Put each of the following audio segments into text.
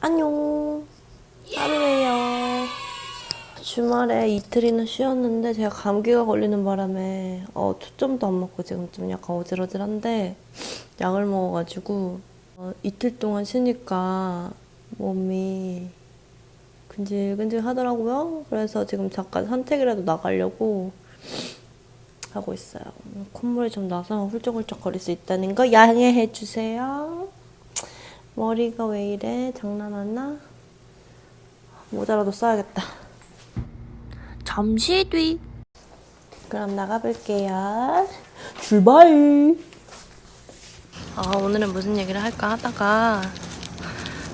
안녕. 하루예요. 주말에 이틀이나 쉬었는데 제가 감기가 걸리는 바람에 초점도 안 맞고 지금 좀 약간 어질어질한데 약을 먹어가지고 이틀 동안 쉬니까 몸이 근질근질 하더라고요. 그래서 지금 잠깐 산책이라도 나가려고 하고 있어요. 콧물이 좀 나서 훌쩍훌쩍 거릴 수 있다는 거 양해해 주세요. 머리가 왜 이래? 장난하나? 모자라도 써야겠다. 잠시 뒤. 그럼 나가볼게요. 출발! 오늘은 무슨 얘기를 할까 하다가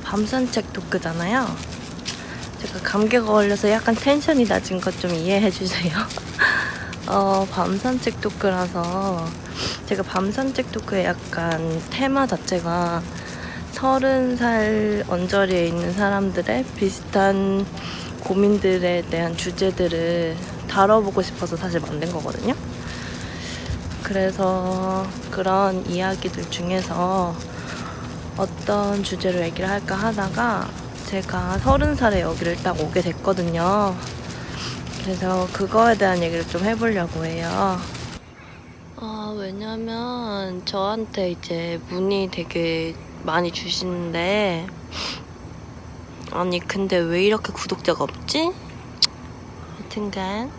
밤 산책 토크잖아요. 제가 감기가 걸려서 약간 텐션이 낮은 것 좀 이해해주세요. 밤 산책 토크라서 제가 밤 산책 토크의 약간 테마 자체가 30살 언저리에 있는 사람들의 비슷한 고민들에 대한 주제들을 다뤄보고 싶어서 사실 만든 거거든요. 그래서 그런 이야기들 중에서 어떤 주제로 얘기를 할까 하다가 제가 30살에 여기를 딱 오게 됐거든요. 그래서 그거에 대한 얘기를 좀 해보려고 해요. 왜냐면 저한테 이제 문의 되게 많이 주시는데 아니 근데 왜 이렇게 구독자가 없지? 하여튼간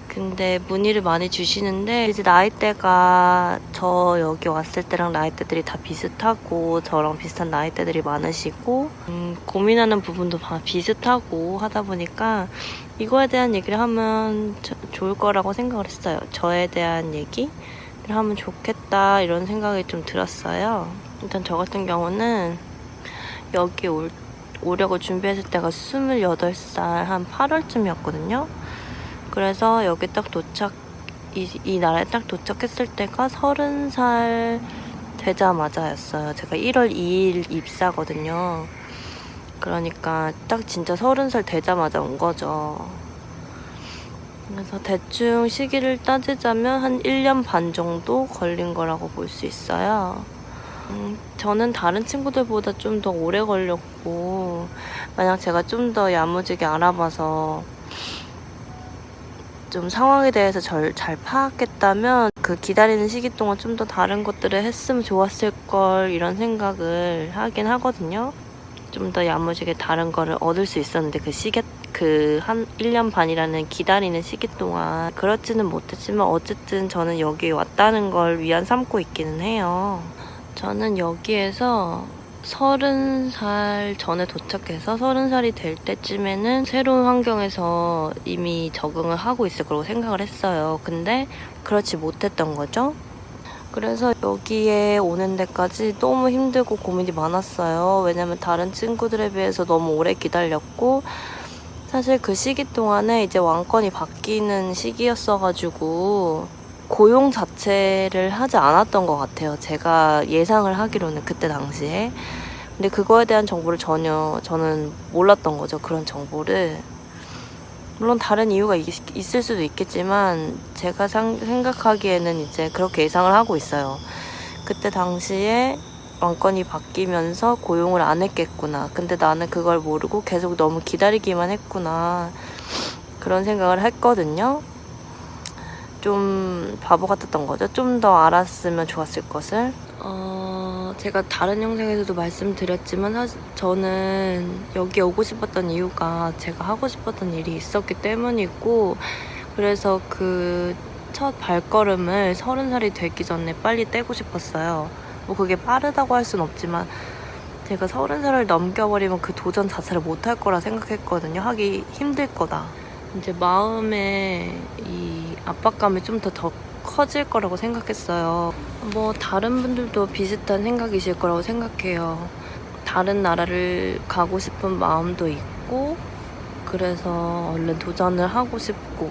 근데 문의를 많이 주시는데 이제 나이대가 저 여기 왔을 때랑 나이대들이 다 비슷하고 저랑 비슷한 나이대들이 많으시고 고민하는 부분도 다 비슷하고 하다 보니까 이거에 대한 얘기를 하면 좋을 거라고 생각을 했어요. 저에 대한 얘기를 하면 좋겠다 이런 생각이 좀 들었어요. 일단 저 같은 경우는 여기 오려고 준비했을 때가 28살 한 8월쯤이었거든요. 그래서 여기 딱 이 나라에 딱 도착했을 때가 30살 되자마자였어요. 제가 1월 2일 입사거든요. 그러니까 딱 진짜 30살 되자마자 온 거죠. 그래서 대충 시기를 따지자면 한 1년 반 정도 걸린 거라고 볼 수 있어요. 저는 다른 친구들보다 좀 더 오래 걸렸고 만약 제가 좀 더 야무지게 알아봐서 좀 상황에 대해서 잘 파악했다면 그 기다리는 시기 동안 좀 더 다른 것들을 했으면 좋았을 걸 이런 생각을 하긴 하거든요. 좀 더 야무지게 다른 거를 얻을 수 있었는데 그 한 1년 반이라는 기다리는 시기 동안 그렇지는 못했지만 어쨌든 저는 여기 왔다는 걸 위안 삼고 있기는 해요. 저는 여기에서 30살 전에 도착해서 30살이 될 때쯤에는 새로운 환경에서 이미 적응을 하고 있을 거라고 생각을 했어요. 근데 그렇지 못했던 거죠. 그래서 여기에 오는 데까지 너무 힘들고 고민이 많았어요. 왜냐면 다른 친구들에 비해서 너무 오래 기다렸고 사실 그 시기 동안에 이제 왕권이 바뀌는 시기였어가지고 고용 자체를 하지 않았던 것 같아요. 제가 예상을 하기로는 그때 당시에. 근데 그거에 대한 정보를 전혀 저는 몰랐던 거죠. 그런 정보를. 물론 다른 이유가 있을 수도 있겠지만 제가 생각하기에는 이제 그렇게 예상을 하고 있어요. 그때 당시에 왕권이 바뀌면서 고용을 안 했겠구나. 근데 나는 그걸 모르고 계속 너무 기다리기만 했구나. 그런 생각을 했거든요. 좀 바보 같았던 거죠. 좀 더 알았으면 좋았을 것을. 제가 다른 영상에서도 말씀드렸지만 사실 저는 여기 오고 싶었던 이유가 제가 하고 싶었던 일이 있었기 때문이고 그래서 그 첫 발걸음을 30살이 되기 전에 빨리 떼고 싶었어요. 뭐 그게 빠르다고 할 순 없지만 제가 30살을 넘겨버리면 그 도전 자체를 못할 거라 생각했거든요. 하기 힘들 거다. 이제 마음에 이 압박감이 좀 더 커질 거라고 생각했어요. 뭐 다른 분들도 비슷한 생각이실 거라고 생각해요. 다른 나라를 가고 싶은 마음도 있고 그래서 얼른 도전을 하고 싶고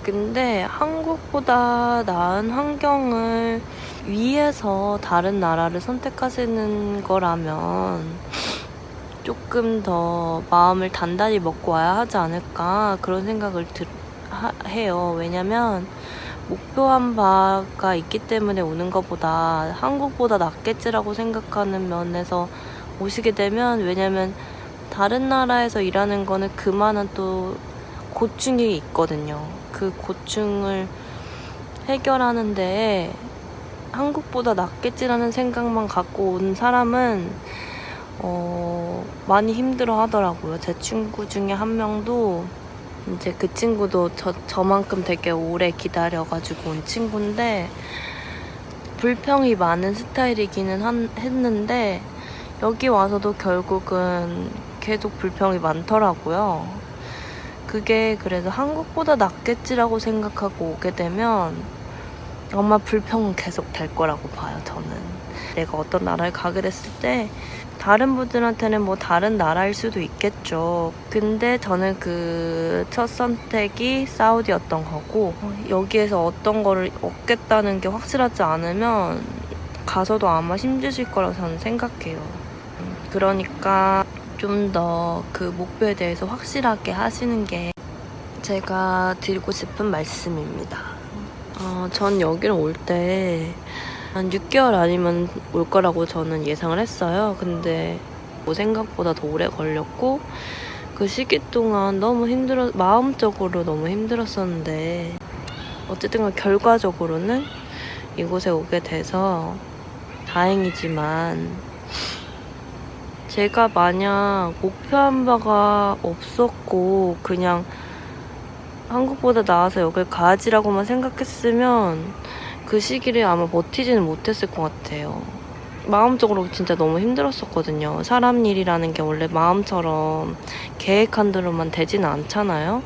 근데 한국보다 나은 환경을 위해서 다른 나라를 선택하시는 거라면 조금 더 마음을 단단히 먹고 와야 하지 않을까 그런 생각을 해요. 왜냐면 목표한 바가 있기 때문에 오는 것보다 한국보다 낫겠지라고 생각하는 면에서 오시게 되면, 왜냐면 다른 나라에서 일하는 거는 그만한 또 고충이 있거든요. 그 고충을 해결하는 데에 한국보다 낫겠지라는 생각만 갖고 온 사람은 많이 힘들어 하더라고요. 제 친구 중에 한 명도 이제 그 친구도 저만큼 되게 오래 기다려가지고 온 친구인데 불평이 많은 스타일이기는 했는데 여기 와서도 결국은 계속 불평이 많더라고요. 그게 그래서 한국보다 낫겠지라고 생각하고 오게 되면 아마 불평은 계속 될 거라고 봐요, 저는. 내가 어떤 나라에 가게 됐을 때 다른 분들한테는 뭐 다른 나라일 수도 있겠죠. 근데 저는 그 첫 선택이 사우디였던 거고 여기에서 어떤 거를 얻겠다는 게 확실하지 않으면 가서도 아마 힘드실 거라고 저는 생각해요. 그러니까 좀 더 그 목표에 대해서 확실하게 하시는 게 제가 드리고 싶은 말씀입니다. 전 여기를 올 때 한 6개월 아니면 올 거라고 저는 예상을 했어요. 근데 뭐 생각보다 더 오래 걸렸고 그 시기 동안 너무 마음적으로 너무 힘들었었는데 어쨌든 결과적으로는 이곳에 오게 돼서 다행이지만 제가 만약 목표한 바가 없었고 그냥 한국보다 나아서 여길 가야지라고만 생각했으면 그 시기를 아마 버티지는 못했을 것 같아요. 마음적으로 진짜 너무 힘들었었거든요. 사람 일이라는 게 원래 마음처럼 계획한 대로만 되지는 않잖아요.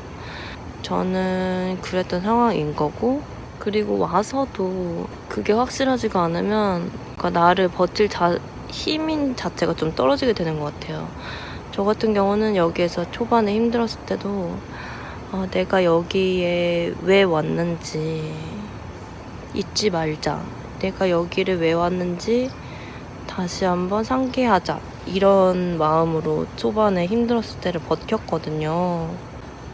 저는 그랬던 상황인 거고 그리고 와서도 그게 확실하지가 않으면 그러니까 나를 버틸 힘인 자체가 좀 떨어지게 되는 것 같아요. 저 같은 경우는 여기에서 초반에 힘들었을 때도 내가 여기에 왜 왔는지 잊지 말자. 내가 여기를 왜 왔는지 다시 한번 상기하자. 이런 마음으로 초반에 힘들었을 때를 버텼거든요.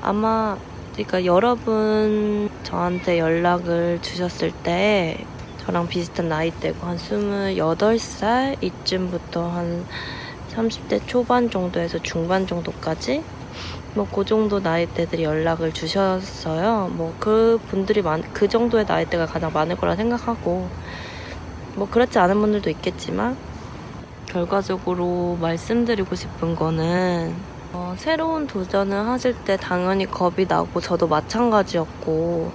아마 그러니까 여러분 저한테 연락을 주셨을 때 저랑 비슷한 나이대고 한 28살 이쯤부터 한 30대 초반 정도에서 중반 정도까지 뭐 그 정도 나이대들이 연락을 주셨어요. 뭐 그 분들이 그 정도의 나이대가 가장 많을 거라 생각하고 뭐 그렇지 않은 분들도 있겠지만 결과적으로 말씀드리고 싶은 거는 새로운 도전을 하실 때 당연히 겁이 나고 저도 마찬가지였고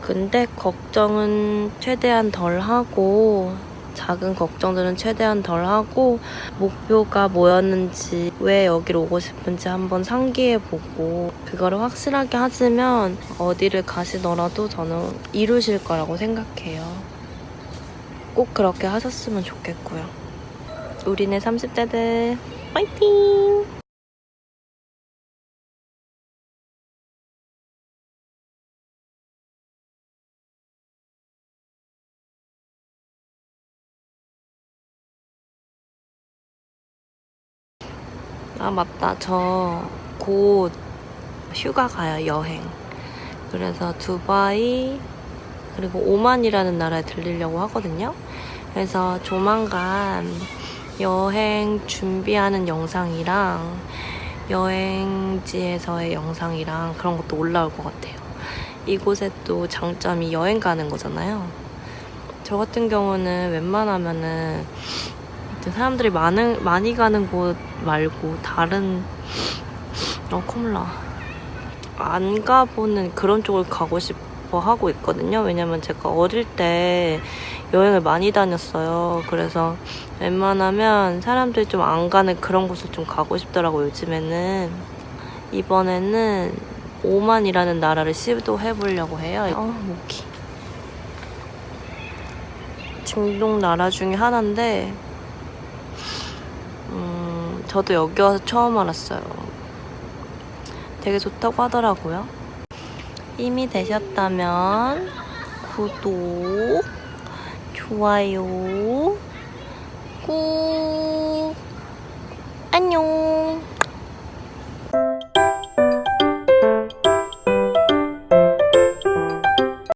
근데 걱정은 최대한 덜 하고 작은 걱정들은 최대한 덜 하고 목표가 뭐였는지 왜 여기로 오고 싶은지 한번 상기해보고 그거를 확실하게 하시면 어디를 가시더라도 저는 이루실 거라고 생각해요. 꼭 그렇게 하셨으면 좋겠고요. 우리네 30대들 파이팅! 아 맞다, 저 곧 휴가 가요. 여행. 그래서 두바이 그리고 오만이라는 나라에 들리려고 하거든요. 그래서 조만간 여행 준비하는 영상이랑 여행지에서의 영상이랑 그런 것도 올라올 것 같아요. 이곳에 또 장점이 여행 가는 거잖아요. 저 같은 경우는 웬만하면은 사람들이 많이 가는 곳 말고 다른 콧물나 안 가보는 그런 쪽을 가고 싶어 하고 있거든요. 왜냐면 제가 어릴 때 여행을 많이 다녔어요. 그래서 웬만하면 사람들이 좀 안 가는 그런 곳을 좀 가고 싶더라고요. 요즘에는. 이번에는 오만이라는 나라를 시도해보려고 해요. 모기. 중동 나라 중에 하나인데 저도 여기 와서 처음 알았어요. 되게 좋다고 하더라고요. 힘이 되셨다면 구독, 좋아요 꾹. 안녕.